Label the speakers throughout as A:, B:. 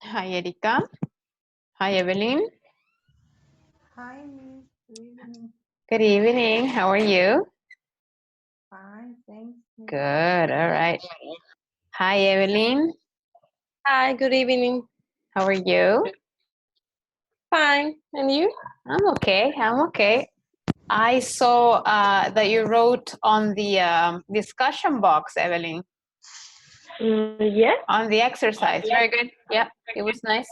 A: Hi, Erika. Hi, Evelyn.
B: Hi, Miss. Good evening.
A: Good evening. How are you?
B: Fine, thanks.
A: Good. All right. Hi, Evelyn.
C: Hi, good evening.
A: How are you?
C: Fine. And you?
A: I'm okay. I'm okay. I saw that you wrote on the discussion box, Evelyn,
C: Yes,
A: on the exercise. Very good. Yeah, it was nice.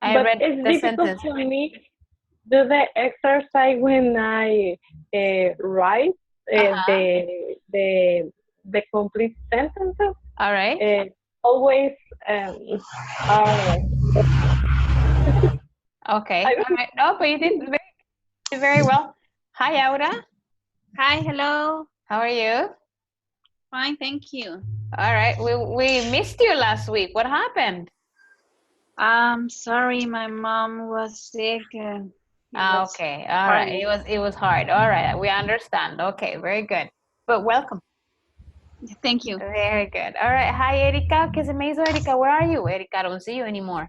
A: I
C: but
A: read
C: it's
A: the
C: difficult
A: sentence.
C: for me do the exercise when I write
A: Uh-huh.
C: the complete sentences.
A: All right.
C: Uh, Always are
A: Okay.
C: I
A: All right. No, but you did very well. Hi, Aura.
D: Hi, hello.
A: How are you?
D: Fine, thank you.
A: All right. We missed you last week. What happened?
D: Sorry, my mom was sick. It
A: Ah,
D: was
A: okay. All right.
D: hard.
A: It was hard. All right. We understand. Okay. Very good. But welcome.
D: Thank you.
A: Very good. All right. Hi, Erika. ¿Qué se me hizo, Erika? Where are you, Erika? I don't see you anymore.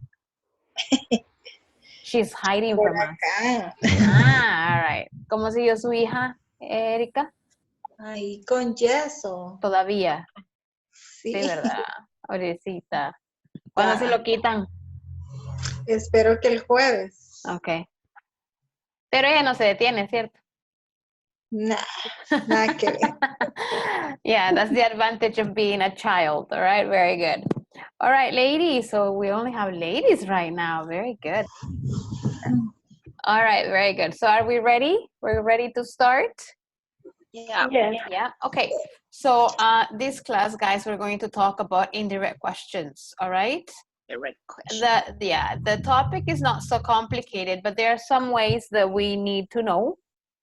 A: She's hiding
B: Por
A: from us.
B: acá.
A: Ah, all right. ¿Cómo siguió su hija, Erika?
B: Ahí con yeso.
A: Todavía.
B: Sí.
A: Sí, ¿verdad? Pobrecita. ¿Cuándo se
B: Ya.
A: lo quitan?
B: Espero que el jueves.
A: Ok. Pero ella no se detiene, ¿cierto?
B: Nah, nada que ver.
A: Yeah, that's the advantage of being a child. All right, very good. All right, ladies. So we only have ladies right now. Very good. All right, very good. So are we ready? We're ready to start?
D: Yeah.
C: yes.
A: Yeah, okay. So this class, guys, we're going to talk about indirect questions, all right?
D: Direct question.
A: The topic is not so complicated, but there are some ways that we need to know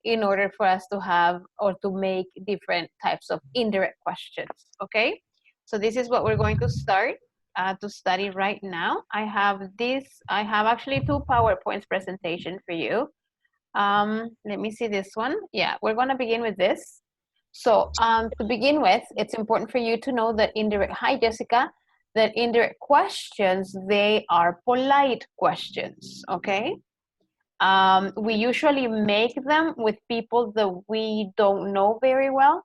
A: in order for us to have or to make different types of indirect questions, okay? So this is what we're going to start to study right now. I have actually two PowerPoints presentation for you. Let me see this one. Yeah, we're gonna begin with this. So to begin with, it's important for you to know that hi Jessica, that indirect questions, they are polite questions, okay? We usually make them with people that we don't know very well,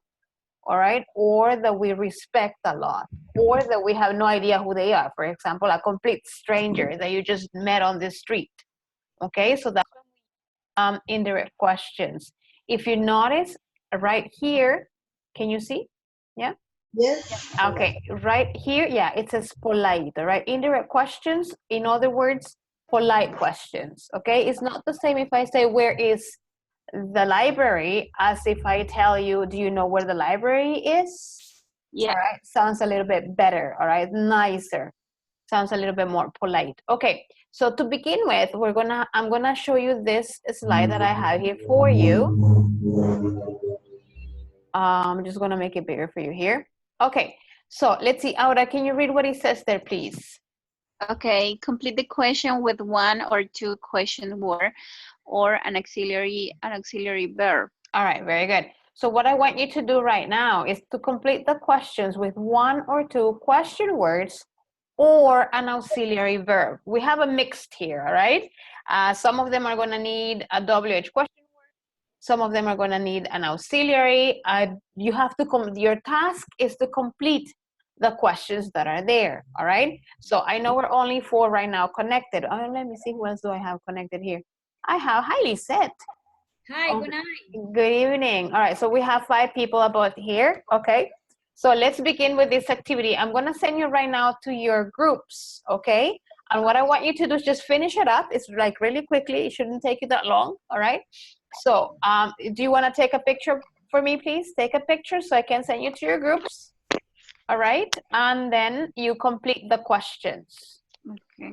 A: all right? Or that we respect a lot, or that we have no idea who they are. For example, a complete stranger that you just met on the street, okay? So that's indirect questions. If you notice right here, can you see? Yeah?
B: Yes.
A: Okay, right here, yeah, it says polite, all right? Indirect questions, in other words, polite questions, okay? It's not the same if I say, where is the library, as if I tell you, do you know where the library is?
D: Yeah.
A: All right, sounds a little bit better, all right, nicer. Sounds a little bit more polite. Okay, so to begin with, I'm gonna show you this slide that I have here for you. I'm just gonna make it bigger for you here. Okay, so let's see, Aura, can you read what it says there, please?
D: Okay. Complete the question with one or two question word or an auxiliary verb.
A: All right, very good. So what I want you to do right now is to complete the questions with one or two question words or an auxiliary verb. We have a mixed here, all right? Some of them are gonna need a WH question word. Some of them are gonna need an auxiliary. You have to, your task is to complete the questions that are there, all right? So I know we're only 4 right now connected. Oh, let me see, who else do I have connected here? I have Highly Set.
E: Hi, good night.
A: Good evening. All right, so we have 5 people about here, okay? So let's begin with this activity. I'm gonna send you right now to your groups, okay? And what I want you to do is just finish it up. It's like really quickly, it shouldn't take you that long, all right? So do you wanna take a picture for me, please? Take a picture so I can send you to your groups, all right? And then you complete the questions.
D: Okay.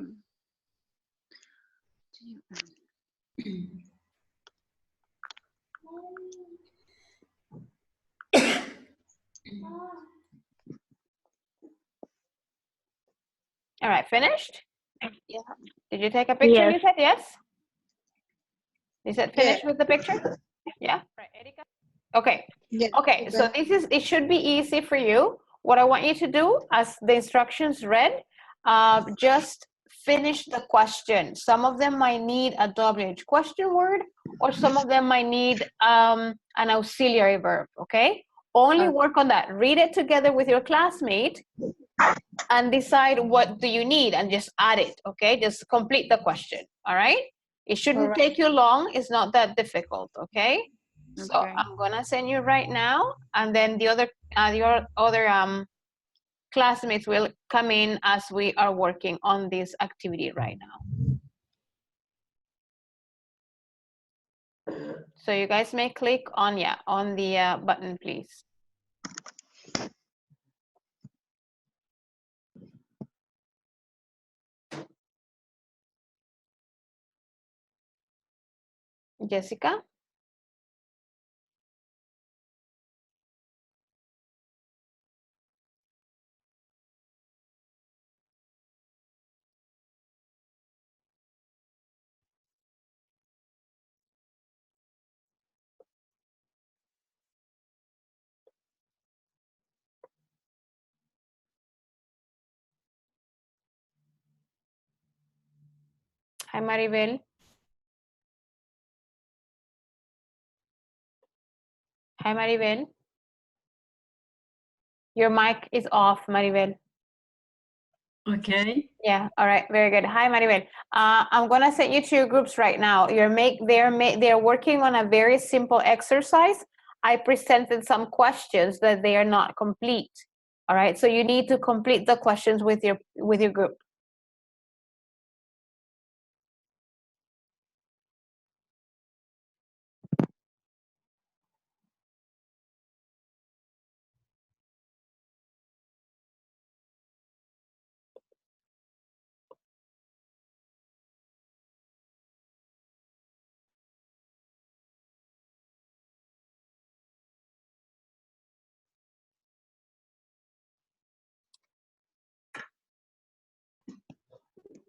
A: All right, finished?
D: Yeah.
A: Did you take a picture?
C: Yes.
A: You said yes? You said finished with the picture? Yeah? Right, Erika? Okay.
B: Yeah.
A: Okay, so it should be easy for you. What I want you to do, as the instructions read, just finish the question. Some of them might need a WH question word, or some of them might need an auxiliary verb, okay? Only work on that. Read it together with your classmate and decide what do you need and just add it, okay? Just complete the question, all right? It shouldn't take you long. It's not that difficult, okay? So I'm gonna send you right now, and then the other classmates will come in as we are working on this activity right now. So you guys may click on, on the button, please. Jessica? Hi, Maribel. Hi, Maribel. Your mic is off, Maribel.
F: Okay.
A: Yeah, all right, very good. Hi, Maribel. I'm gonna send you to your groups right now. They're working on a very simple exercise. I presented some questions that they are not complete. All right, so you need to complete the questions with your group.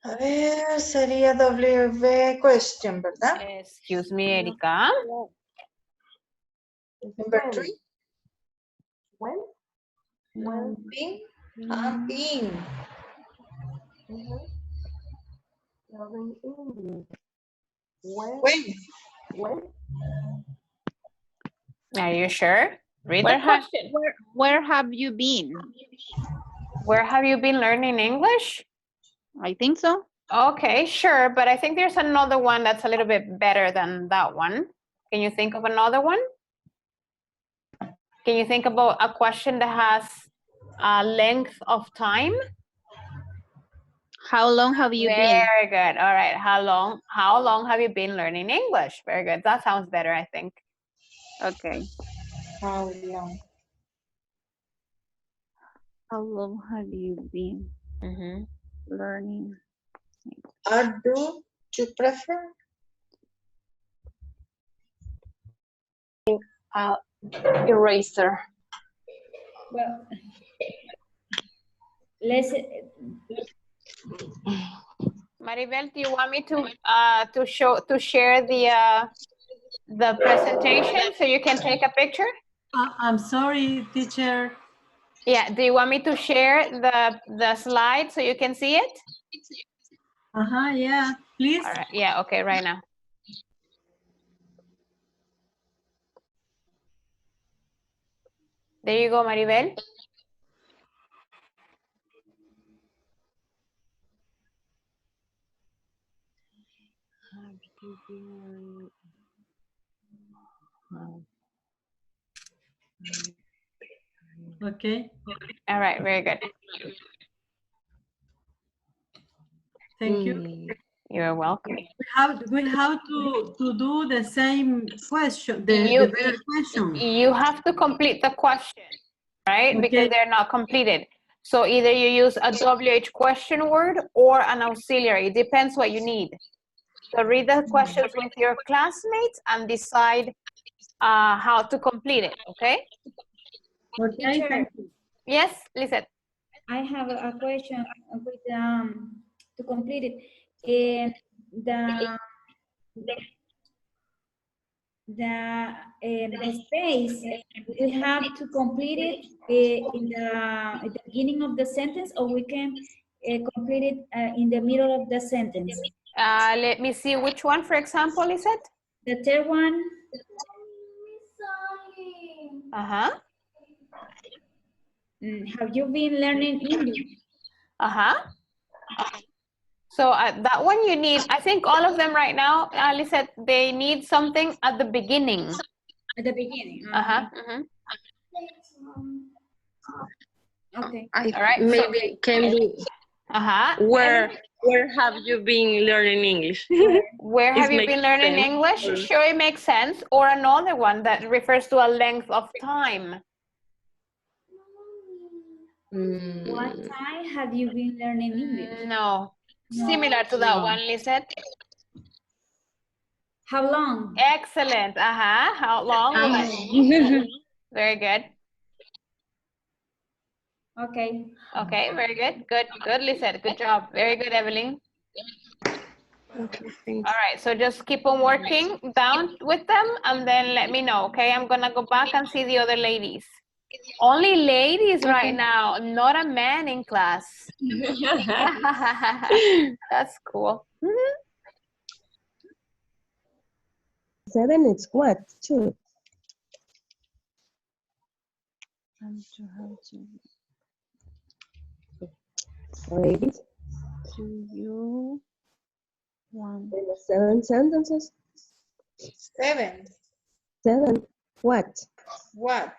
B: A ver, sería W question, ¿verdad?
A: Excuse me, Erika.
B: Number 3.
C: When?
B: Being. Being. When?
A: Are you sure? Read
D: Where
A: the question.
D: where have you been?
A: Where have you been learning English?
D: I think so.
A: Okay, sure, but I think there's another one that's a little bit better than that one. Can you think of another one? Can you think about a question that has a length of time?
D: How long have you been?
A: Very good. All right. How long have you been learning English? Very good. That sounds better, I think.
D: Okay.
B: How long?
D: How long have you been learning?
B: Do you prefer?
A: Eraser.
E: Well, let's
A: Maribel, do you want me to share the presentation so you can take a picture?
F: I'm sorry, teacher.
A: Yeah. Do you want me to share the slide so you can see it?
F: Yeah, please.
A: All right. Yeah. Okay. Right now. There you go, Maribel.
F: Okay.
A: All right. Very good.
F: Thank you.
A: You're welcome.
F: We have to do the same question, the better question.
A: You have to complete the question, right?
F: Okay.
A: Because they're not completed. So either you use a WH question word or an auxiliary. It depends what you need. So read the questions with your classmates and decide how to complete it, okay?
F: Okay,
E: Teacher,
F: thank you.
A: Yes, listen.
E: I have a question with to complete it. The space we have to complete it in the beginning of the sentence, or we can complete it in the middle of the sentence.
A: Let me see which one, for example, is it?
E: The third one,
A: Uh-huh.
E: have you been learning English?
A: Uh-huh. So that one you need, I think all of them right now, Ali said they need something at the beginning.
E: At the beginning.
A: Uh-huh. Mhm.
E: Okay.
A: All right.
G: Maybe can be
A: Uh-huh.
G: where have you been learning English?
A: Where have
G: It
A: you
G: makes
A: been learning
G: sense.
A: English? Sure, it makes sense. Or another one that refers to a length of time.
E: What time have you been learning English?
A: No.
E: No.
A: Similar to that one, Lisette.
E: How long?
A: Excellent. Uh-huh. How long? Very good.
E: Okay.
A: Okay, very good. Good, good, Lisette. Good job. Very good, Evelyn.
G: Okay, thanks.
A: All right, so just keep on working down with them and then let me know, okay? I'm gonna go back and see the other ladies. Only ladies right now, not a man in class. That's cool.
H: 7 is what? 2. Ladies.
I: Do you want?
H: 7 sentences.
B: 7.
H: 7. What?
B: What?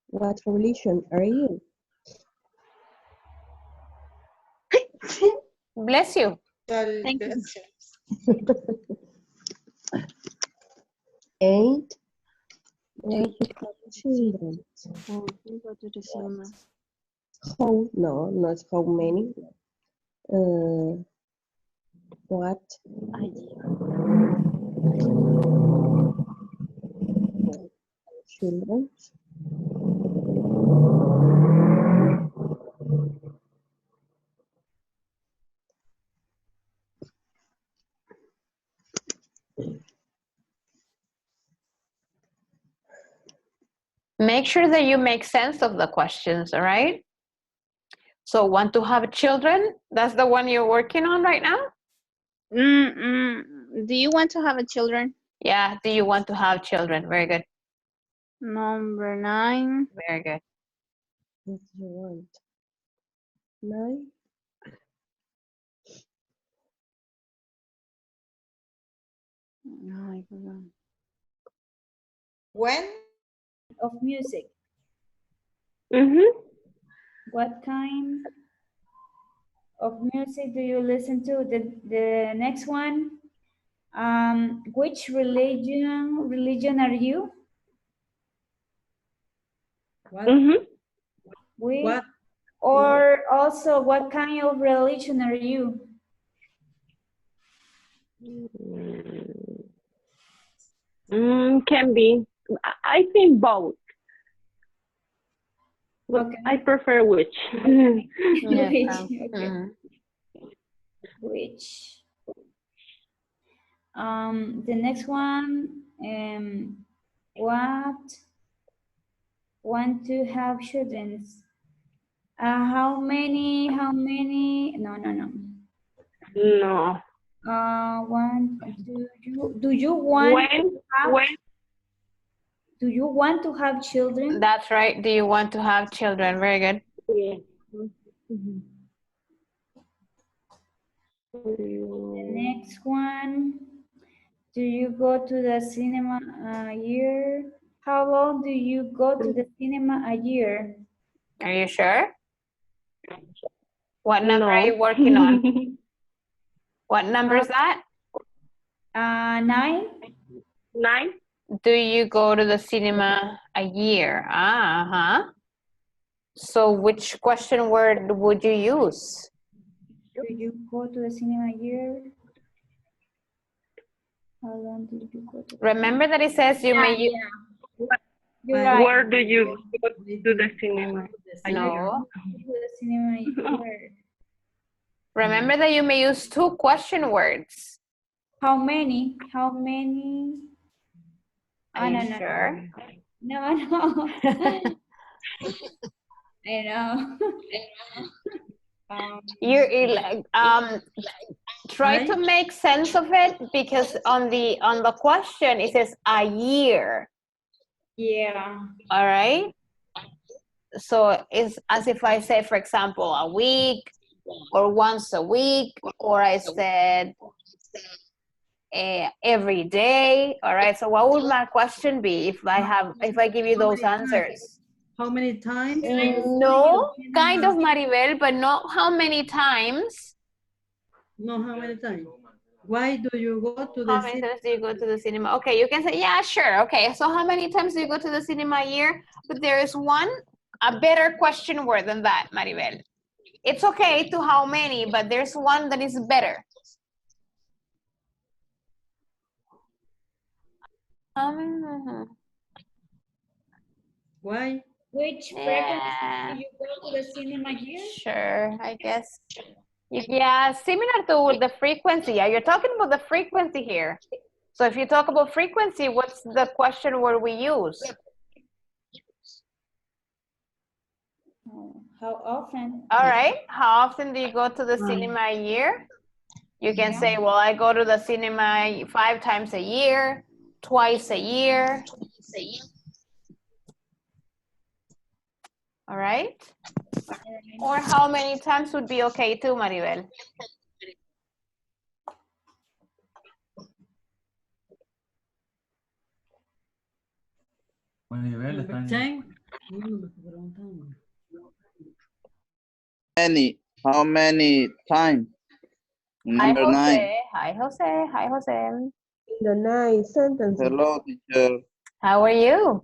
H: What religion are you?
A: Bless you.
D: Thank you.
H: 8. What you have children?
I: Oh, you go to the cinema.
H: How? No, not how many. What? Children.
A: Make sure that you make sense of the questions, all right? So want to have children? That's the one you're working on right now?
D: Do you want to have a children?
A: Yeah, do you want to have children? Very good.
D: Number 9.
A: Very good.
H: What do you want? 9.
I: Ay, perdón.
B: When?
E: Of music. What kind of music do you listen to? The next one. Which religion are you?
F: What? What?
E: Or also, what kind of religion are you?
C: Can be. I think both. But
E: Okay.
C: I prefer which.
E: Which? Okay. Which? The next one. What? Want to have children? How many? No.
C: No.
E: Do you want
C: When?
E: do you want to have children?
A: That's right. Do you want to have children? Very good.
C: Yeah.
E: The next one. Do you go to the cinema a year? How long do you go to the cinema a year?
A: Are you sure? What number
C: No.
A: are you working on? What number is that?
E: 9.
C: 9?
A: Do you go to the cinema a year? So which question word would you use?
E: Do you go to the cinema a year? How long do you go to the
A: Remember that it says you may use.
E: You're right.
C: Where do you go to the cinema?
A: No.
E: To the cinema a year.
A: Remember that you may use 2 question words.
E: How many? How many?
A: Are you sure?
E: No. I know.
A: Try to make sense of it, because on the question it says a year.
E: Yeah.
A: All right. So it's as if I say, for example, a week, or once a week, or I said every day. All right. So what would my question be if I give you those answers?
F: How many times?
A: No, kind of, Maribel, but not how many times.
F: No, how many times? Why do you go to
A: How
F: the
A: many
F: cinema?
A: times do you go to the cinema? Okay, you can say, yeah, sure. Okay, so how many times do you go to the cinema a year? But there is a better question word than that, Maribel. It's okay to how many, but there's one that is better.
F: Why?
E: Which frequency do you go to the cinema here?
A: Sure, I guess. Yeah, similar to the frequency. Yeah, you're talking about the frequency here. So if you talk about frequency, what's the question word we use?
E: How often?
A: All right. How often do you go to the cinema a year? You can say, well, I go to the cinema 5 times a year, twice a year. All right. Or how many times would be okay too, Maribel?
F: Number 10.
J: How many times? Number 9.
A: Hi, Jose. Hi, Jose.
H: The 9 sentences.
J: Hello, teacher.
A: How are you?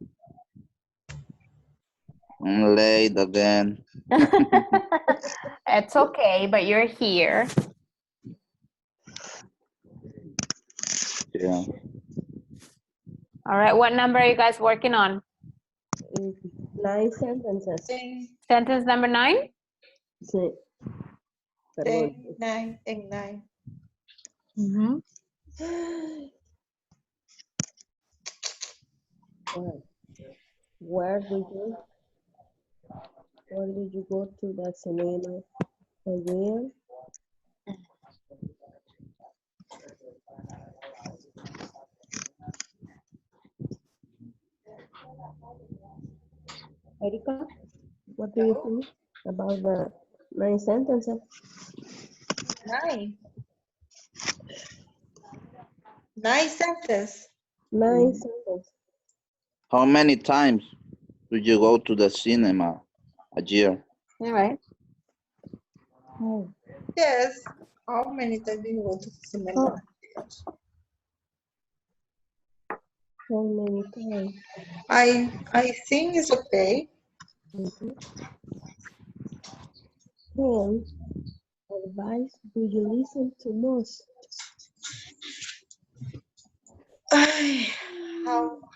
J: I'm late again.
A: It's okay, but you're here.
J: Yeah.
A: All right. What number are you guys working on?
H: 9 sentences.
A: Sentence number 9?
H: Sí.
B: 10, 9, and 9.
H: Where did you go to the cinema again? Erika, what do you think about the 9 sentences?
B: 9. 9 sentences.
H: 9 sentences.
J: How many times do you go to the cinema a year?
A: All right.
H: Oh.
B: Yes. How many times do you go to the cinema?
H: How many times?
B: I think it's okay.
H: Then, advice do you listen to most?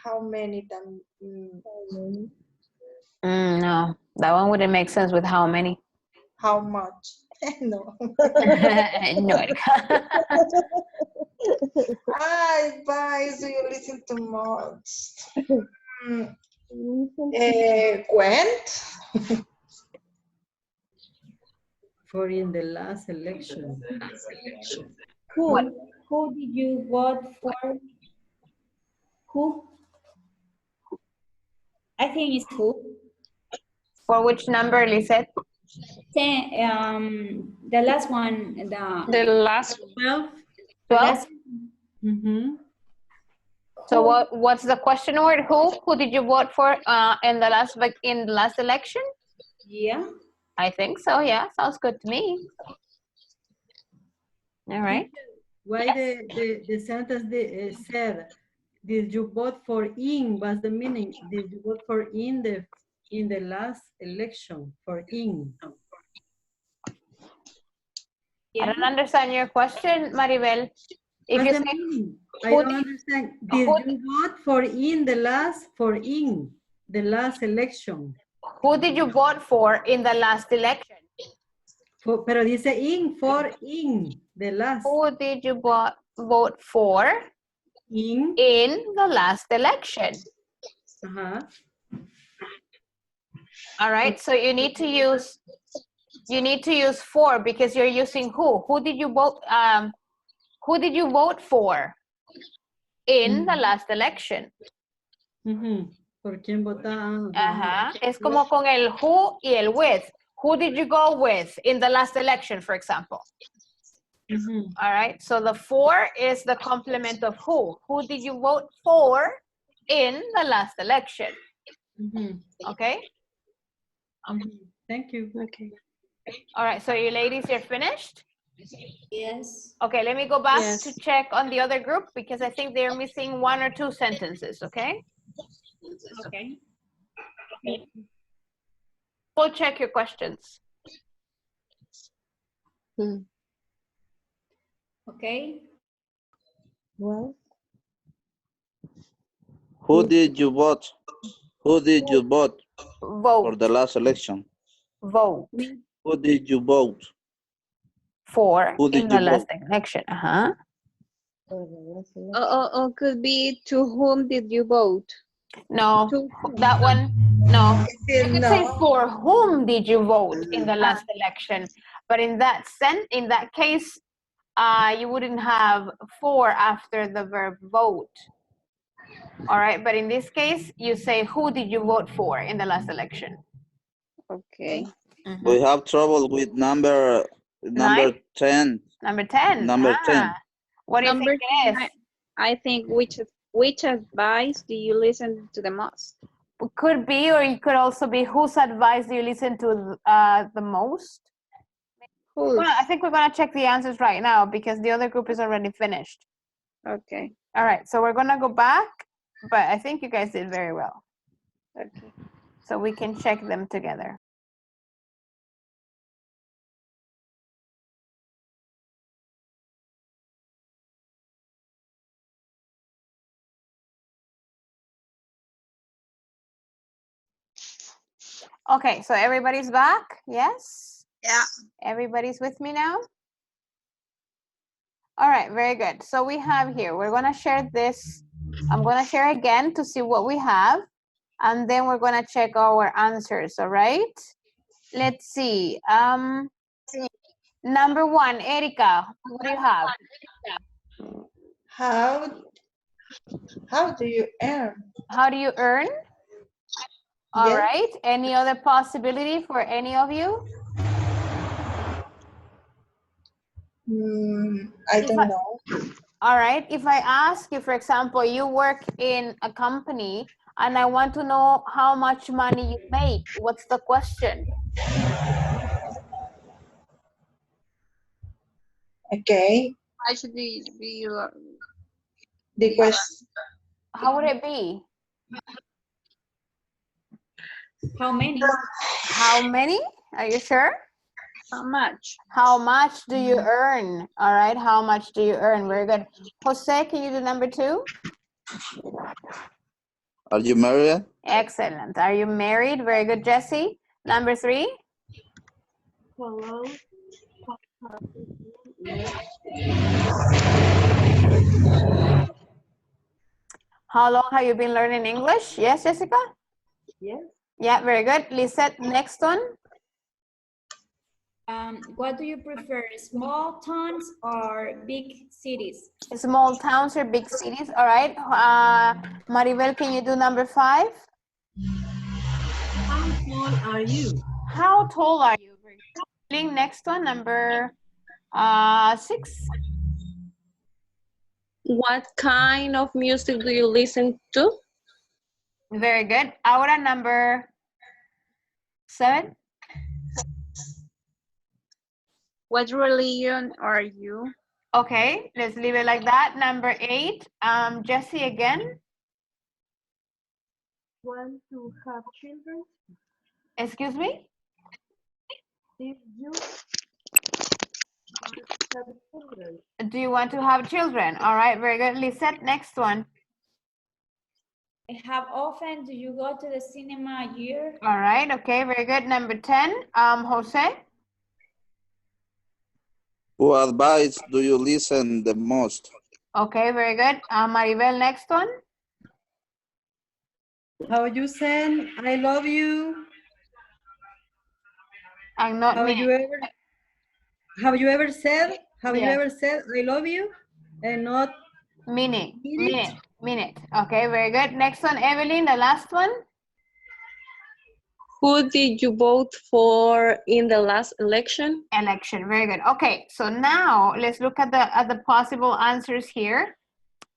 B: How many times?
A: No, that one wouldn't make sense with how many.
B: How much? No.
A: No, Erika.
B: Advice do you listen to most? When?
F: For in the last election.
E: Who did you vote for? Who? I think it's who.
A: For which number, Lisette?
E: The last one.
G: The last
F: 12.
A: 12? So what's the question word? Who did you vote for in the last election?
E: Yeah.
A: I think so. Yeah, sounds good to me. All right.
F: Why the sentence said, did you vote for in? What's the meaning? Did you vote for in the last election? For in.
A: I don't understand your question, Maribel. If
F: What's
A: you
F: the
A: say,
F: meaning? I don't understand. Did you vote for in the last election?
A: Who did you vote for in the last election?
F: Pero dice in the last.
A: Who did you vote for in the last election? All right, so you need to use You need to use for because you're using who. Who did you vote? Who did you vote for in the last election?
F: ¿Por quién votaban?
A: Ajá. Es como con el who y el with. Who did you go with in the last election, for example? All right. So the for is the complement of who. Who did you vote for in the last election? Okay.
F: Thank you.
G: Okay.
A: All right. So you ladies, you're finished?
E: Yes.
A: Okay. Let me go back
G: Yes.
A: to check on the other group because I think they're missing 1 or 2 sentences. Okay.
E: Okay.
A: We'll check your questions.
E: Okay.
H: Well,
J: Who did you vote? Who did you vote for the
A: Vote.
J: last election?
A: Vote
J: Who did you vote?
A: for
J: Who
A: in
J: did
A: the
J: you
A: last
J: vote?
A: election. Uh-huh.
H: for the last election.
D: Or could be to whom did you vote?
A: No,
D: To whom?
A: that one, no. You could say
B: No.
A: for whom did you vote in the last election, but in that case, you wouldn't have for after the verb vote. All right, but in this case, you say who did you vote for in the last election?
D: Okay.
J: We have trouble with number 10.
A: Number 10.
J: Number 10.
A: What do you
D: Number
A: think it
D: 10,
A: is?
D: I think which advice do you listen to the most?
A: Could be, or it could also be whose advice do you listen to the most?
D: Whose?
A: Well, I think we're gonna check the answers right now because the other group is already finished.
D: Okay.
A: All right, so we're gonna go back, but I think you guys did very well.
D: Okay.
A: So we can check them together. Okay, so everybody's back, yes?
D: Yeah.
A: Everybody's with me now? All right, very good. So we have here, we're gonna share this. I'm gonna share again to see what we have, and then we're gonna check our answers, all right? Let's see. Number 1, Erika, what do you have?
B: How do you earn?
A: How do you earn? All
B: Yes.
A: right, any other possibility for any of you?
B: I don't know.
A: All right, if I ask you, for example, you work in a company and I want to know how much money you make, what's the question?
B: Okay.
D: Why should be
B: The question.
A: How would it be?
E: How many?
A: How many? Are you sure?
D: how much?
A: How much do you earn? All right, how much do you earn? Very good. Jose, can you do number 2?
J: Are you married?
A: Excellent. Are you married? Very good, Jesse. Number 3?
I: Hello.
A: How long have you been learning English? Yes, Jessica?
I: Yes.
A: Yeah, very good. Lisette, next one.
E: What do you prefer, small towns or big cities?
A: Small towns or big cities? All right. Maribel, can you do number 5?
F: How tall are you?
A: How tall are you? Very good. Next one, number 6.
G: What kind of music do you listen to?
A: Very good. Ahora number 7.
D: What religion are you?
A: Okay, let's leave it like that. Number 8. Jesse again.
I: Want to have children?
A: Excuse me?
I: If you have children.
A: Do you want to have children? All right, very good. Lisette, next one.
E: How often do you go to the cinema a year?
A: All right, okay, very good. Number 10, Jose.
J: Who advice do you listen the most?
A: Okay, very good. Maribel, next one.
F: How you send I love you?
A: I'm not
F: Have you
A: meaning.
F: said
A: Yes.
F: I love you and not
A: Meaning.
F: mean it?
A: Minute. Okay, very good. Next one, Evelyn, the last one.
G: Who did you vote for in the last election?
A: Election. Very good. Okay, so now let's look at the possible answers here,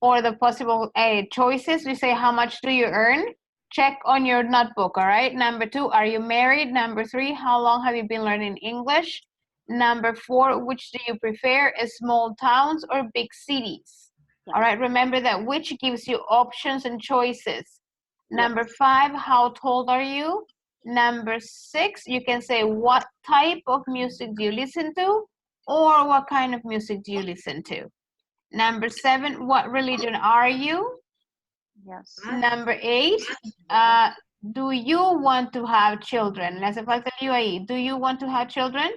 A: or the possible choices. We say, how much do you earn? Check on your notebook, all right? Number 2, are you married? Number 3, how long have you been learning English? Number 4, which do you prefer, small towns or big cities? All right, remember that which gives you options and choices. Number 5, how tall are you? Number 6, you can say, what type of music do you listen to? Or what kind of music do you listen to? Number 7, what religion are you?
D: Yes.
A: Number 8, do you want to have children? Le hace falta el you ahí. Do you want to have children?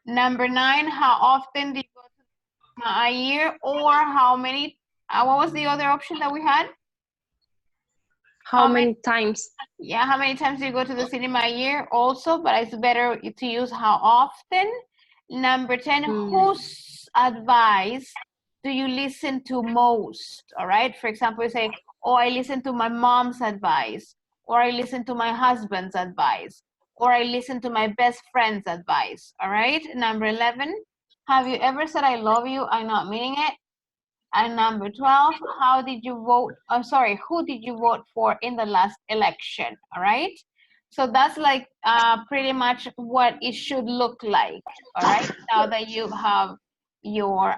A: Number 9, how often do you go to the cinema a year? Or how many, what was the other option that we had?
G: How many times?
A: Yeah, how many times do you go to the cinema a year also, but it's better to use how often. Number 10, whose advice do you listen to most? All right, for example, you say, oh, I listen to my mom's advice, or I listen to my husband's advice, or I listen to my best friend's advice. All right, number 11, have you ever said I love you, I'm not meaning it? And number 12, how did you vote? I'm sorry, who did you vote for in the last election? All right. So that's like pretty much what it should look like. All right. Now that you have your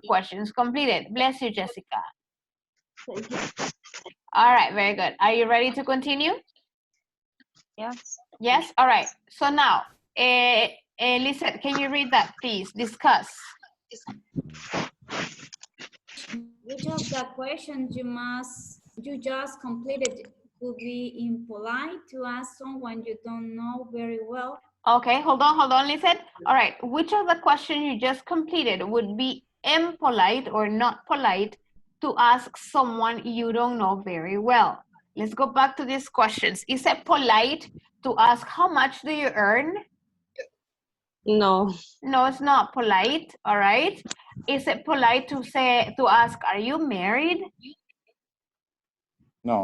A: questions completed. Bless you, Jessica.
I: Thank you.
A: All right. Very good. Are you ready to continue?
D: Yes.
A: Yes. All right. So now, Lisa, can you read that, please? Discuss.
E: Which of the questions you just completed could be impolite to ask someone you don't know very well?
A: Okay, hold on, Lizette. All right, which of the questions you just completed would be impolite or not polite to ask someone you don't know very well? Let's go back to these questions. Is it polite to ask how much do you earn?
G: No.
A: No, it's not polite, all right? Is it polite to ask, are you married?
J: No,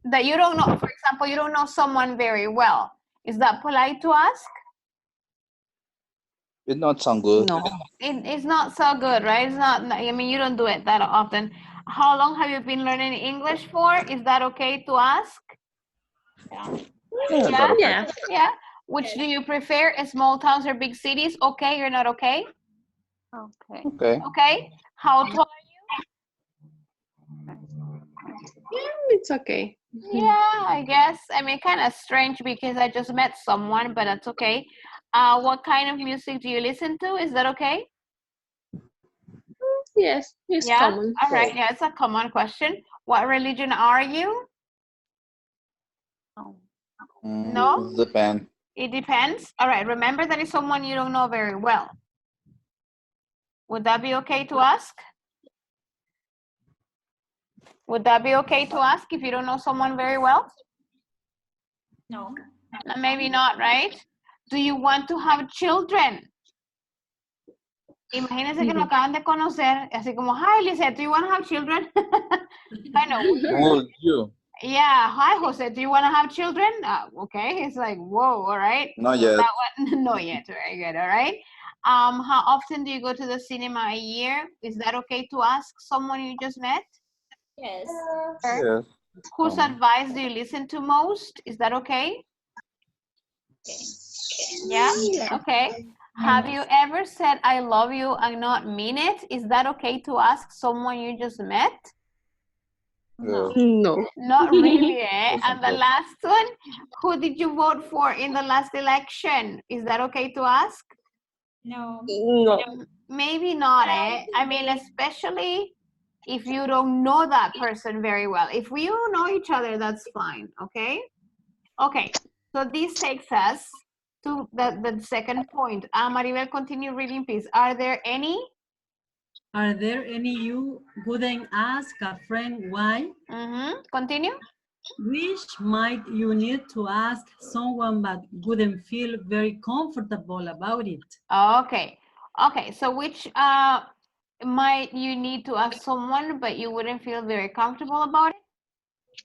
A: That you don't know, for example, you don't know someone very well. Is that polite to ask?
J: it not sound good.
G: No.
A: It's not so good, right? It's not, I mean, you don't do it that often. How long have you been learning English for? Is that okay to ask?
J: Yeah,
A: Yeah?
J: that okay.
G: Yeah.
A: Yeah. Which do you prefer, small towns or big cities? Okay, you're not okay?
D: Okay.
J: Okay.
A: Okay. How tall are
G: It's okay.
A: you? Yeah, I guess. I mean, kind of strange because I just met someone, but that's okay. What kind of music do you listen to? Is that okay?
G: Yes, it's
A: Yeah.
G: common.
A: All right. Yeah, it's a common question. What religion are you?
D: Oh.
A: No?
J: Depend.
A: It depends. All right. Remember that it's someone you don't know very well. Would that be okay to ask? Would that be okay to ask if you don't know someone very well?
E: No.
A: Maybe not, right? Do you want to have children? Imagínense que nos acaban de conocer, así como, hi, Lizette, do you want to have children? Kind of weird.
J: Oh, you.
A: Yeah, hi, Jose, do you want to have children? Okay, it's like, whoa, all right.
J: Not yet.
A: That one, not yet, very good, all right. How often do you go to the cinema a year? Is that okay to ask someone you just met?
E: Yes.
J: Yes.
A: Whose advice do you listen to most? Is that okay? Yeah? Okay. Have you ever said I love you and not mean it? Is that okay to ask someone you just met?
J: Yes.
G: No.
A: Not really, eh?
J: Doesn't
A: And the
J: work.
A: last one, who did you vote for in the last election? Is that okay to ask?
E: No.
G: No.
A: Maybe not, eh? I mean, especially if you don't know that person very well. If we don't know each other, that's fine, okay? Okay, so this takes us to the second point. Maribel, continue reading, please. Are there any?
F: Are there any you wouldn't ask a friend why?
A: Continue.
F: Which might you need to ask someone but wouldn't feel very comfortable about it.
A: Okay. Okay, so which might you need to ask someone but you wouldn't feel very comfortable about it?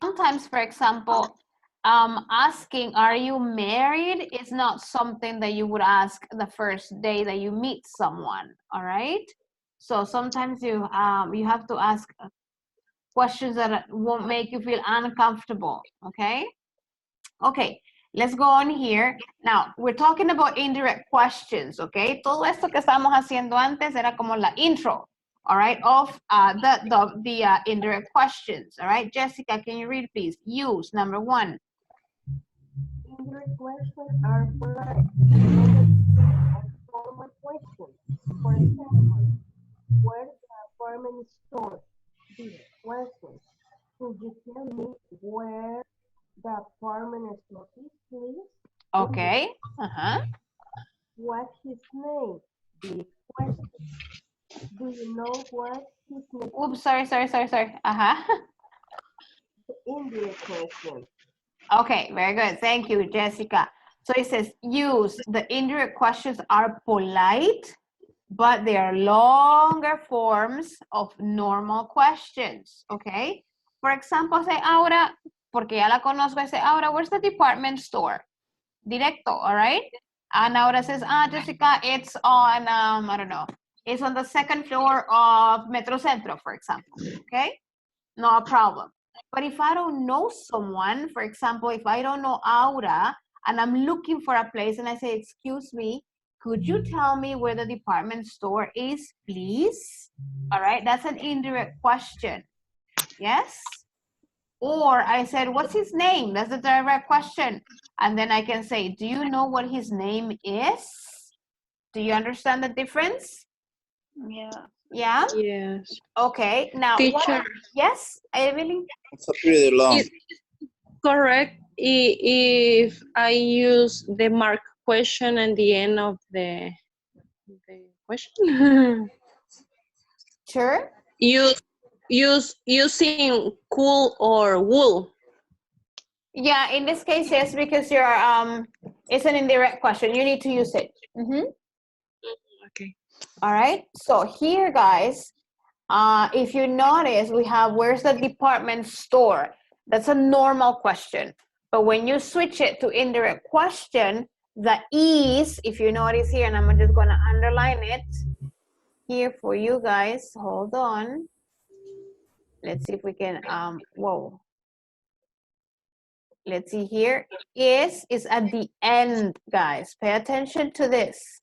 A: Sometimes, for example, asking, are you married, is not something that you would ask the first day that you meet someone, all right? So sometimes you have to ask questions that won't make you feel uncomfortable, okay? Okay, let's go on here. Now, we're talking about indirect questions, okay? Todo esto que estábamos haciendo antes era como la intro, all right, of the indirect questions, all right? Jessica, can you read, please? Use, number 1.
H: Indirect questions are polite, formal questions. For example, where's the apartment store? Direct questions. Could you tell me where the apartment store is, please?
A: Okay,
H: What's his name? Direct question. Do you know what his name?
A: Oops, sorry.
H: Indirect question.
A: Okay, very good. Thank you, Jessica. So it says use. The indirect questions are polite, but they are longer forms of normal questions, okay? For example, say, Aura, porque ya la conozco, say, Aura, where's the department store? Directo, all right? And Aura says, Jessica, it's on, I don't know, it's on the 2nd floor of Metro Centro, for example, okay? No problem. But if I don't know someone, for example, if I don't know Aura and I'm looking for a place and I say, excuse me, could you tell me where the department store is, please? All right, that's an indirect question. Yes? Or I said, what's his name? That's a direct question. And then I can say, do you know what his name is? Do you understand the difference?
D: Yeah.
A: Yeah?
G: Yes.
A: Okay, now,
G: Teacher,
A: yes, Evelyn?
J: It's a pretty long.
G: is correct if I use the mark question at the end of the question?
A: Sure.
G: Using cool or wool.
A: Yeah, in this case, yes, because you're it's an indirect question. You need to use it.
G: Okay.
A: All right. So here, guys, if you notice, we have where's the department store? That's a normal question. But when you switch it to indirect question, the is, if you notice here, and I'm just gonna underline it here for you guys. Hold on. Let's see if we can. Whoa. Let's see here. Is at the end, guys. Pay attention to this.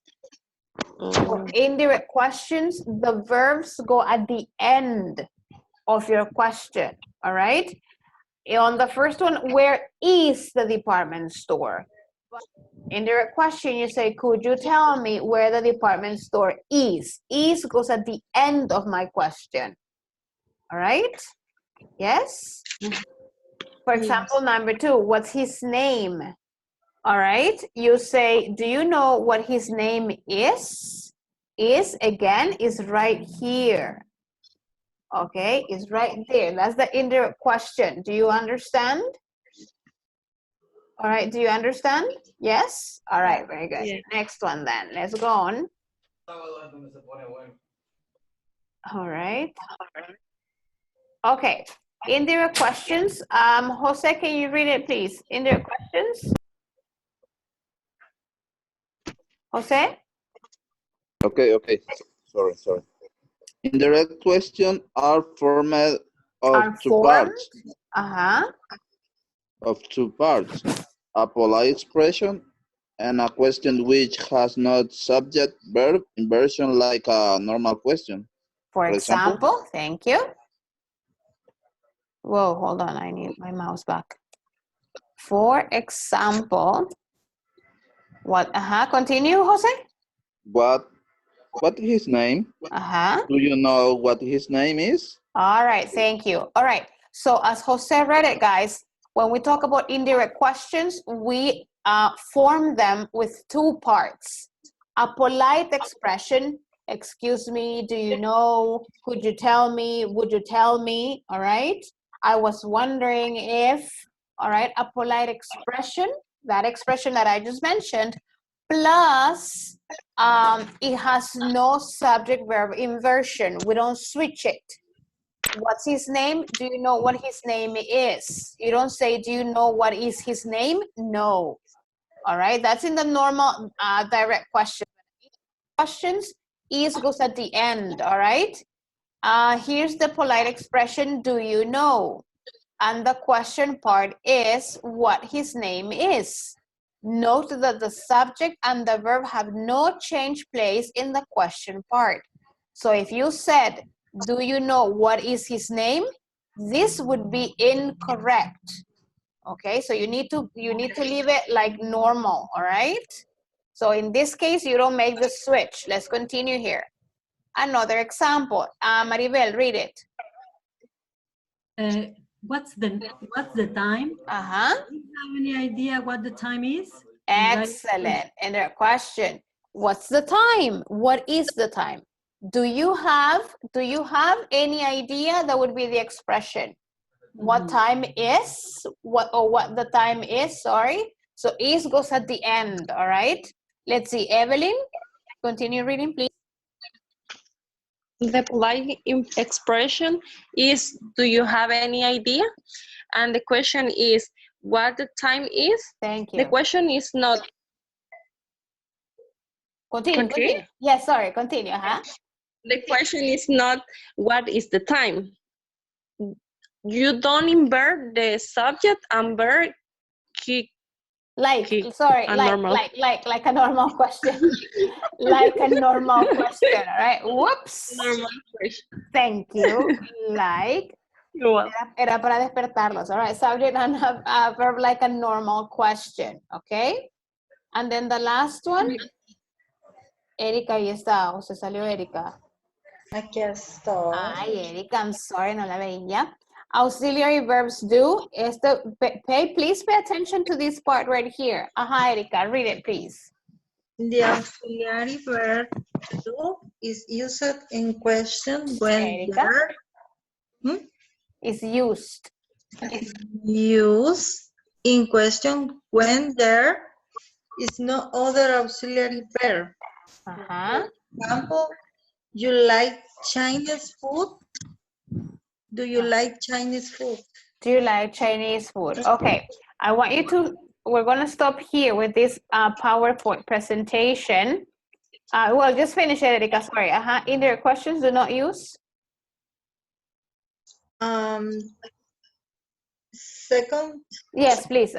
A: For indirect questions, the verbs go at the end of your question, all right? On the first one, where is the department store? Indirect question, you say, could you tell me where the department store is? Is goes at the end of my question, all right? Yes? For example, number 2, what's his name? All right, you say, do you know what his name is? Is, again, is right here. Okay, is right there. That's the indirect question. Do you understand? All right, do you understand? Yes? All right, very good.
G: Yeah.
A: Next one then. Let's go on. All right. Okay, indirect questions. Jose, can you read it, please? Indirect questions. Jose?
J: Okay. Sorry. Indirect questions are formed of two parts. Of two parts. A polite expression and a question which has not subject verb inversion like a normal question.
A: For example, thank you. Whoa, hold on, I need my mouse back. For example, what, continue, Jose?
J: What is his name? Do you know what his name is?
A: All right, thank you. All right, so as Jose read it, guys, when we talk about indirect questions, we form them with two parts. A polite expression, excuse me, do you know, could you tell me, would you tell me, all right? I was wondering if, all right, a polite expression, that expression that I just mentioned, plus it has no subject verb inversion. We don't switch it. What's his name? Do you know what his name is? You don't say, do you know what is his name? No. All right, that's in the normal direct question. Questions, is goes at the end, all right? Here's the polite expression, do you know? And the question part is what his name is. Note that the subject and the verb have no change place in the question part. So if you said, do you know what is his name? This would be incorrect. Okay, so you need to leave it like normal, all right? So in this case, you don't make the switch. Let's continue here. Another example. Maribel, read it.
F: What's the time?
A: Uh-huh.
F: Do you have any idea what the time is?
A: Excellent. And their question, what's the time? What is the time? Do you have any idea? That would be the expression. What time is? What the time is, sorry. So is goes at the end, all right? Let's see, Evelyn, continue reading, please.
G: The polite expression is, do you have any idea? And the question is, what the time is?
A: Thank you.
G: The question is not.
A: Continue. Yes, sorry, continue, huh?
G: The question is not, what is the time? You don't invert the subject and verb.
A: Like a normal question. Like a normal question, all right? Whoops.
G: Normal question.
A: Thank you. Like. Era para despertarlos, all right? Subject and a verb like a normal question, okay? And then the last one. Erika, ahí está, o se salió Erika.
B: Aquí estoy.
A: Ay, Erika, I'm sorry, no la veía. Auxiliary verbs do. Please pay attention to this part right here. Ajá, Erika, read it, please.
B: The auxiliary verb do is used in question when there
A: is used.
B: Used in question when there is no other auxiliary verb. For example, you like Chinese food? Do you like Chinese food?
A: Do you like Chinese food? Okay, I want you to, we're gonna stop here with this PowerPoint presentation. Well, just finish it, Erika, sorry. Indirect questions do not use?
B: Second.
A: Yes, please,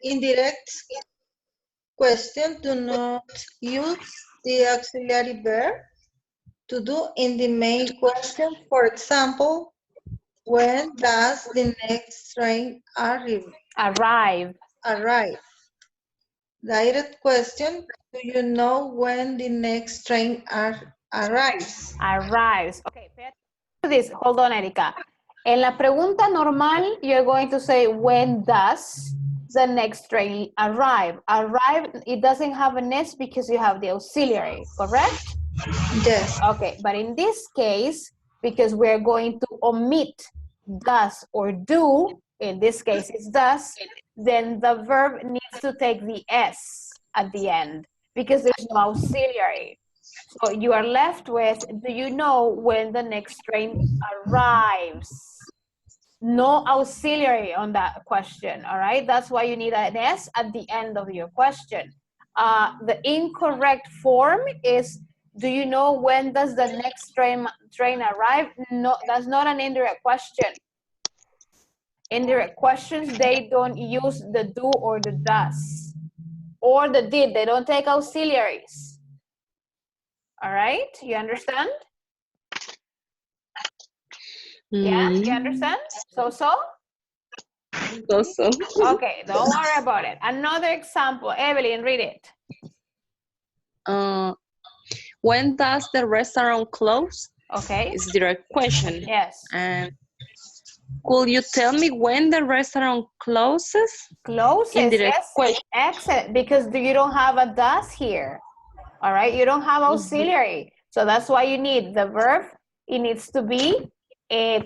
B: Indirect question do not use the auxiliary verb to do in the main question. For example, when does the next train arrive? Direct question, do you know when the next train arrives?
A: Okay, this. Hold on, Erika. En la pregunta normal, you're going to say, when does the next train arrive? Arrive, it doesn't have an S because you have the auxiliary, correct?
B: Yes.
A: Okay, but in this case, because we're going to omit does or do, in this case it's does, then the verb needs to take the S at the end because there's no auxiliary. So you are left with, do you know when the next train arrives? No auxiliary on that question, all right? That's why you need an S at the end of your question. The incorrect form is, do you know when does the next train arrive? No, that's not an indirect question. Indirect questions, they don't use the do or the does or the did. They don't take auxiliaries. All right, you understand? Yeah, you understand? So? Okay, don't worry about it. Another example, Evelyn, read it.
G: When does the restaurant close?
A: Okay.
G: It's a direct question.
A: Yes.
G: And could you tell me when the restaurant closes?
A: Closes,
G: Indirect
A: yes.
G: question.
A: Excellent, because you don't have a does here. All right, you don't have auxiliary. So that's why you need the verb. It needs to be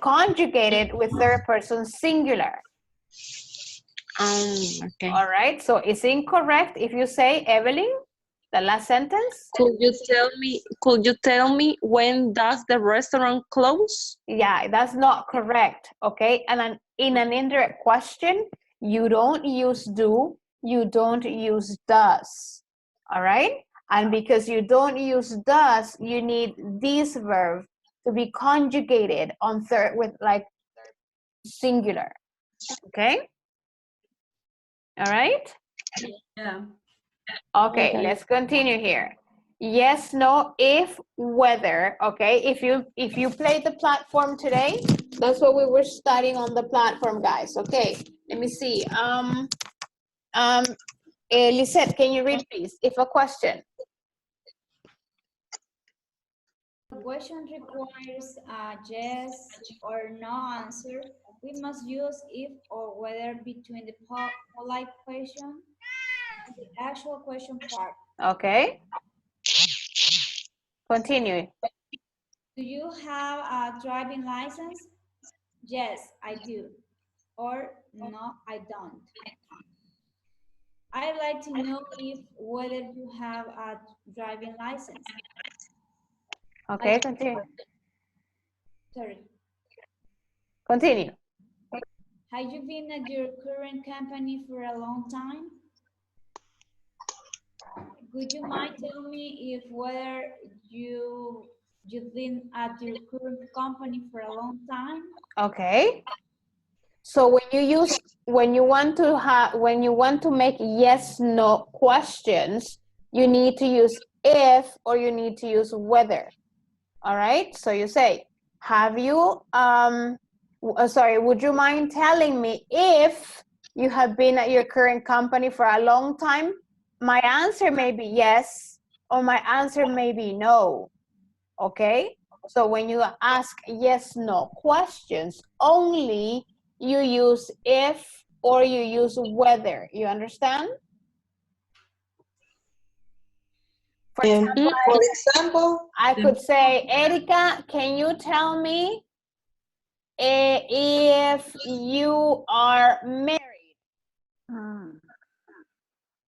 A: conjugated with third person singular.
G: Okay.
A: All right, so it's incorrect if you say, Evelyn, the last sentence.
G: Could you tell me when does the restaurant close?
A: Yeah, that's not correct, okay? And in an indirect question, you don't use do, you don't use does, all right? And because you don't use does, you need this verb to be conjugated on third with like singular, okay? All right?
F: Yeah.
A: Okay,
G: Okay.
A: let's continue here. Yes, no, if, whether, okay? If you played the platform today, that's what we were studying on the platform, guys. Okay, let me see. Lisette, can you read, please? If a question.
E: The question requires a yes or no answer. We must use if or whether between the polite question and the actual question part.
A: Okay. Continue.
E: Do you have a driving license? Yes, I do. Or no, I don't. I'd like to know if whether you have a driving license.
A: Okay, continue.
E: Sorry.
A: Continue.
E: Have you been at your current company for a long time? Would you mind tell me if whether you've been at your current company for a long time?
A: Okay. So when you want to make yes no questions, you need to use if or you need to use whether. All right? So you say, have you would you mind telling me if you have been at your current company for a long time? My answer may be yes or my answer may be no. Okay? So when you ask yes no questions, only you use if or you use whether. You understand? For example, I could say, Erika, can you tell me if you are married?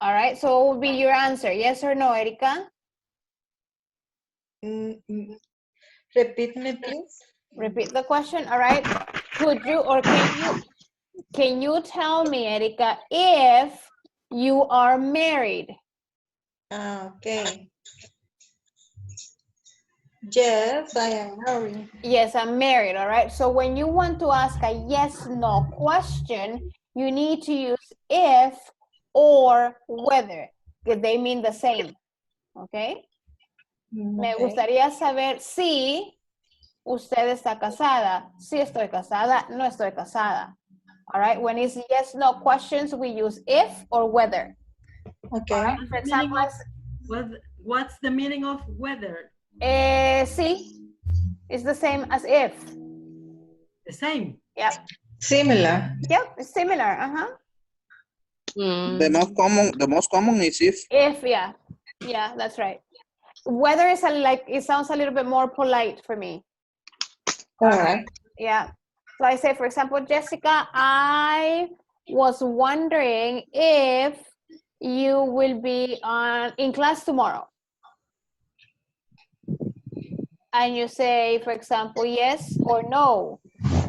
A: All right, so what would be your answer? Yes or no, Erika?
B: Repeat me, please.
A: Repeat the question. All right. Could you or can you tell me, Erika, if you are married?
B: Okay. Yes, I am married.
A: Yes, I'm married. All right. So when you want to ask a yes no question, you need to use if or whether, because they mean the same. Okay. Me gustaría saber si usted está casada. Si estoy casada, no estoy casada. All right. When it's yes no questions, we use if or whether.
B: Okay.
A: Right? For example,
F: What's the meaning of whether?
A: Sí. It's the same as if.
F: The same.
A: Yep.
B: Similar.
A: Yep, it's similar.
J: The most common is if.
A: If, yeah. Yeah, that's right. Whether is it sounds a little bit more polite for me.
B: All right.
A: Yeah. So I say, for example, Jessica, I was wondering if you will be in class tomorrow. And you say, for example, yes or no.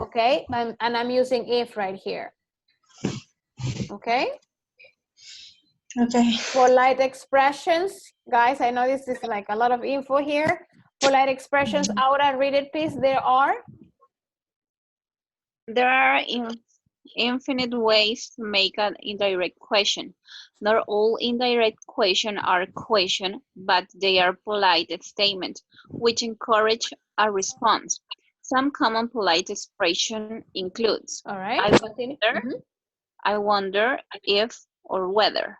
A: Okay. And I'm using if right here. Okay.
B: Okay.
A: Polite expressions. Guys, I know this is like a lot of info here. Polite expressions. Aura, read it, please. There are
D: infinite ways to make an indirect question. Not all indirect questions are questions, but they are polite statements, which encourage a response. Some common polite expression includes,
A: all right.
D: I wonder if or whether.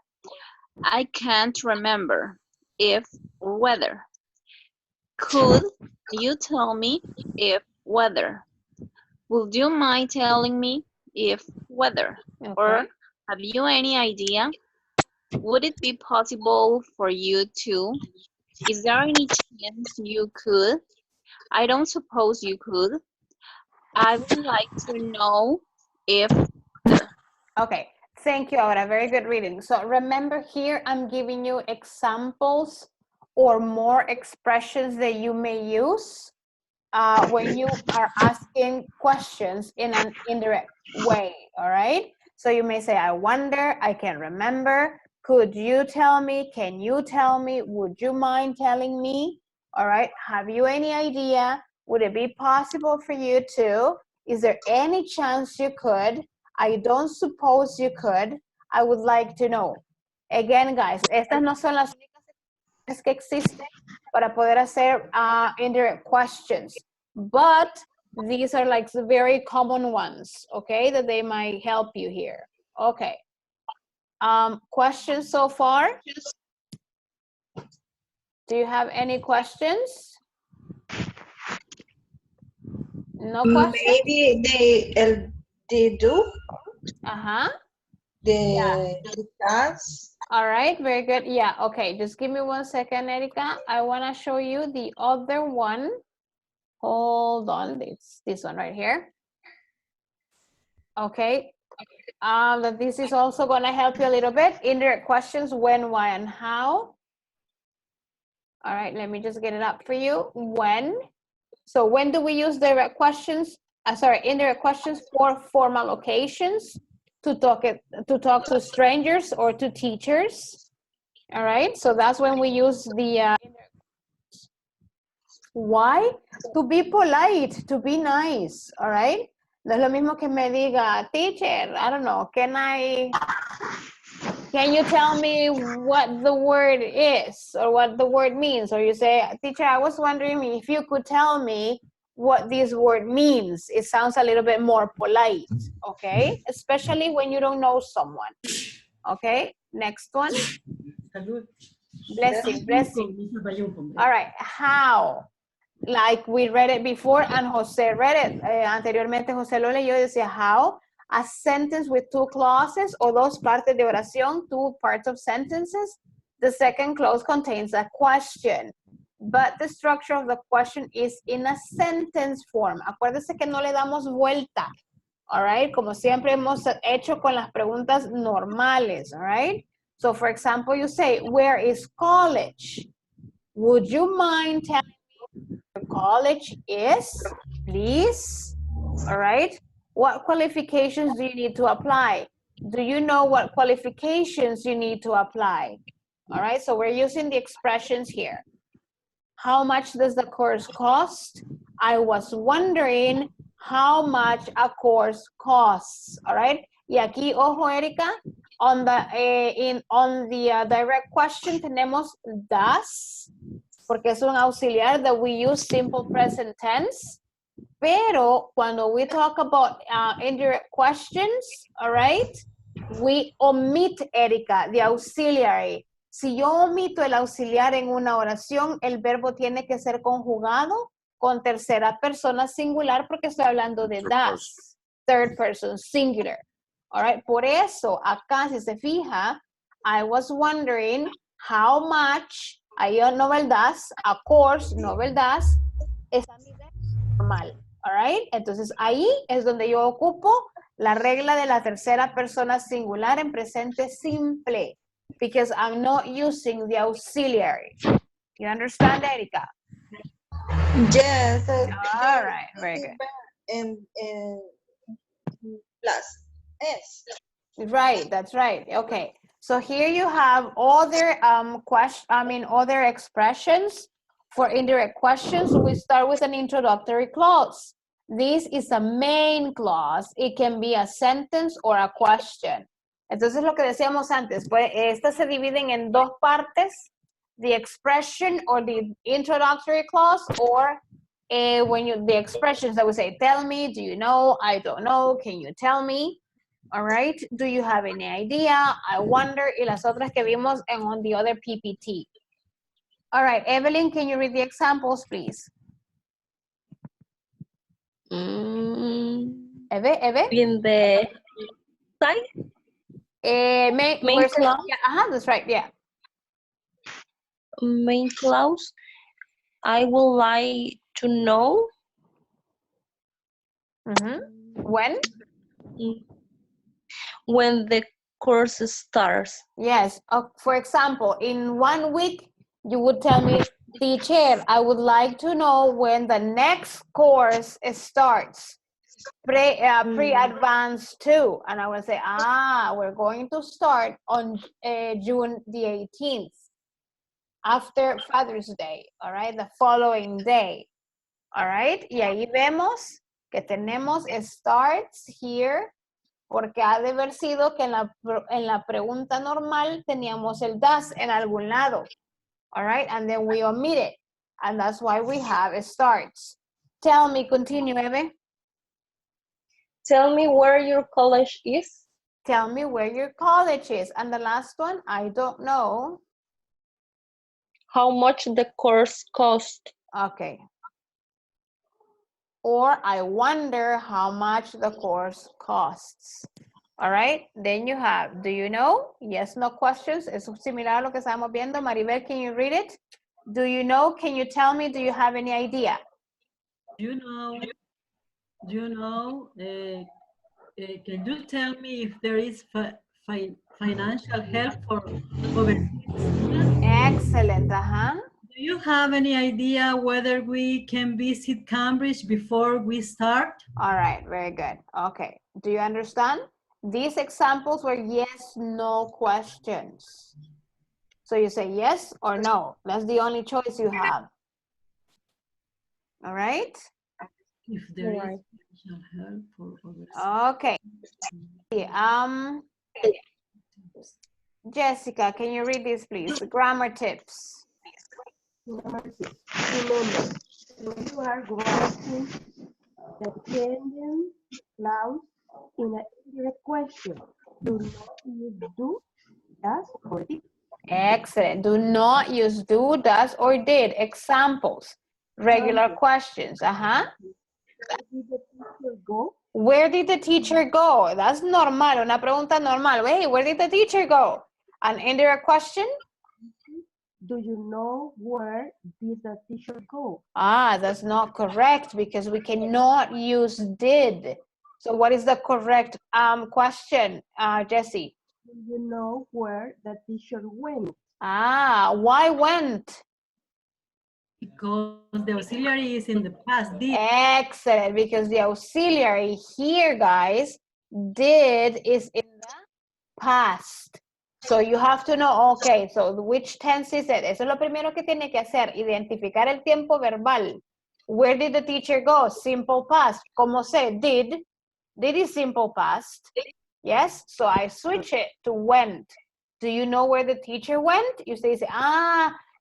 D: I can't remember if or whether. Could you tell me if whether? Would you mind telling me if whether?
A: Okay.
D: Or have you any idea? Would it be possible for you to? Is there any chance you could? I don't suppose you could. I would like to know if whether.
A: Okay, thank you, Aura. Very good reading. So remember here, I'm giving you examples or more expressions that you may use when you are asking questions in an indirect way, all right? So you may say, I wonder, I can remember, could you tell me, can you tell me, would you mind telling me, all right? Have you any idea? Would it be possible for you to? Is there any chance you could? I don't suppose you could. I would like to know. Again, guys, estas no son las únicas que existen para poder hacer indirect questions, but these are like the very common ones, okay, that they might help you here. Okay. Questions so far? Do you have any questions? No questions?
B: Maybe they do
A: Uh-huh.
B: the task.
A: All right, very good. Yeah, okay. Just give me 1 second, Erika. I want to show you the other one. Hold on, this one right here. Okay. This is also going to help you a little bit. Indirect questions, when, why, and how. All right, let me just get it up for you. When. So when do we use direct questions? Indirect questions for formal occasions, to talk to strangers or to teachers. All right, so that's when we use the why? To be polite, to be nice, all right? No es lo mismo que me diga, teacher, I don't know, can you tell me what the word is or what the word means? Or you say, teacher, I was wondering if you could tell me what this word means. It sounds a little bit more polite, okay? Especially when you don't know someone, okay? Next one. Blessing, blessing. All right, how? Like we read it before and Jose read it. Anteriormente Jose lo leyó y decía how a sentence with two clauses o dos partes de oración, two parts of sentences. The second clause contains a question, but the structure of the question is in a sentence form. Acuérdese que no le damos vuelta, all right? Como siempre hemos hecho con las preguntas normales, all right? So for example, you say, where is college? Would you mind telling college is, please? All right. What qualifications do you need to apply? Do you know what qualifications you need to apply? All right, so we're using the expressions here. How much does the course cost? I was wondering how much a course costs. All right. Y aquí, ojo, Erika, on the direct question tenemos does, porque es un auxiliar that we use simple present tense. Pero cuando we talk about indirect questions, all right, we omit, Erika, the auxiliary. Si yo omito el auxiliar en una oración, el verbo tiene que ser conjugado con tercera persona singular porque estoy hablando de das, third person singular. All right, por eso acá si se fija, I was wondering how much, ahí no va el das, a course, no va el das, está mi verbo normal. All right, entonces ahí es donde yo ocupo la regla de la tercera persona singular en presente simple, because I'm not using the auxiliary. You understand, Erika?
B: Yes.
A: All right, very good.
B: And plus S.
A: Right, that's right. Okay, so here you have other other expressions for indirect questions. We start with an introductory clause. This is a main clause. It can be a sentence or a question. Entonces lo que decíamos antes, pues estas se dividen en dos partes, the expression or the introductory clause, or the expressions that we say, tell me, do you know, I don't know, can you tell me? All right, do you have any idea? I wonder, y las otras que vimos on the other PPT. All right, Evelyn, can you read the examples, please? Eve?
G: In the side?
A: Main
G: clause?
A: Yeah, that's right, yeah.
G: Main clause. I would like to know.
A: When?
G: when the course starts.
A: Yes. For example, in 1 week, you would tell me, teacher, I would like to know when the next course starts. Pre-advanced 2. And I would say, we're going to start on June the 18th. After Father's Day, all right, the following day, all right, y ahí vemos que tenemos starts here, porque ha de haber sido que en la pregunta normal teníamos el does en algún lado, all right, and then we omit it, and that's why we have starts. Tell me, continue, Eve.
G: Tell me where your college is.
A: Tell me where your college is, and the last one, I don't know.
G: How much the course cost.
A: Okay. Or I wonder how much the course costs. All right, then you have, do you know? Yes, no questions. Es similar a lo que estamos viendo. Maribel, can you read it? Do you know? Can you tell me? Do you have any idea?
F: You know, can you tell me if there is financial help for overseas students?
A: Excellent,
F: Do you have any idea whether we can visit Cambridge before we start?
A: All right, very good. Okay, do you understand? These examples were yes, no questions. So you say yes or no. That's the only choice you have. All right?
F: If there is financial help for overseas.
A: Okay. Jessica, can you read this, please? The grammar tips.
H: Remember, when you are writing the pending clause in an indirect question, do not use do, does, or did.
A: Excellent. Do not use do, does, or did. Examples. Regular questions.
H: Where did the teacher go?
A: Where did the teacher go? That's normal. Una pregunta normal. Hey, where did the teacher go? An indirect question?
H: Do you know where did the teacher go?
A: That's not correct because we cannot use did. So what is the correct question, Jessie?
H: Do you know where the teacher went?
A: Why went?
F: Because the auxiliary is in the past. Did.
A: Excellent, because the auxiliary here, guys, did is in the past. So you have to know, okay, so which tense is it? Eso es lo primero que tiene que hacer, identificar el tiempo verbal. Where did the teacher go? Simple past. Como sé, did. Did is simple past. Yes, so I switch it to went. Do you know where the teacher went? You say,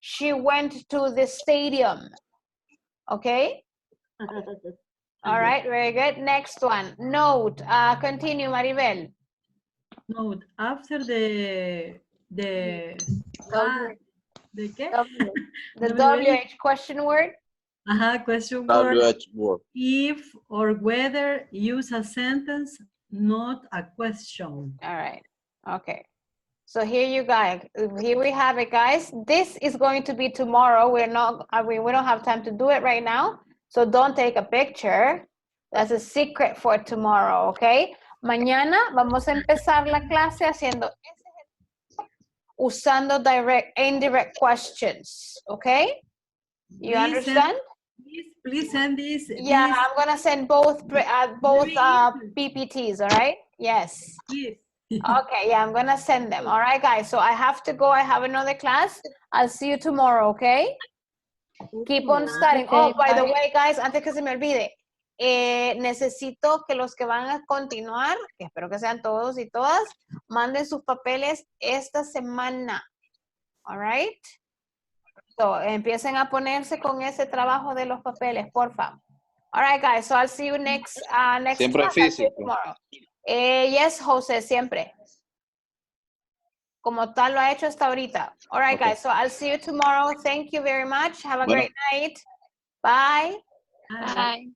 A: she went to the stadium. Okay? All right, very good. Next one. Note. Continue, Maribel.
F: Note. After the
A: WH question word.
F: Question word.
J: WH word.
F: If or whether, use a sentence, not a question.
A: All right. Okay. So here you guys, here we have it, guys. This is going to be tomorrow. We don't have time to do it right now. So don't take a picture. That's a secret for tomorrow, okay? Mañana vamos a empezar la clase usando direct, indirect questions, okay? You understand?
F: Please send this.
A: Yeah, I'm gonna send both PPTs, all right? Yes.
F: Please.
A: Okay, yeah, I'm gonna send them. All right, guys. So I have to go. I have another class. I'll see you tomorrow, okay? Keep on studying. Oh, by the way, guys, antes que se me olvide, necesito que los que van a continuar, que espero que sean todos y todas, manden sus papeles esta semana. All right? So, empiecen a ponerse con ese trabajo de los papeles, porfa. All right, guys. So I'll see you next
J: Siempre
A: class.
J: físico.
A: Tomorrow. Yes, Jose, siempre. Como tal lo ha hecho hasta ahorita. All right, guys. So I'll see you tomorrow. Thank you very much. Have a great night. Bye.
D: Bye.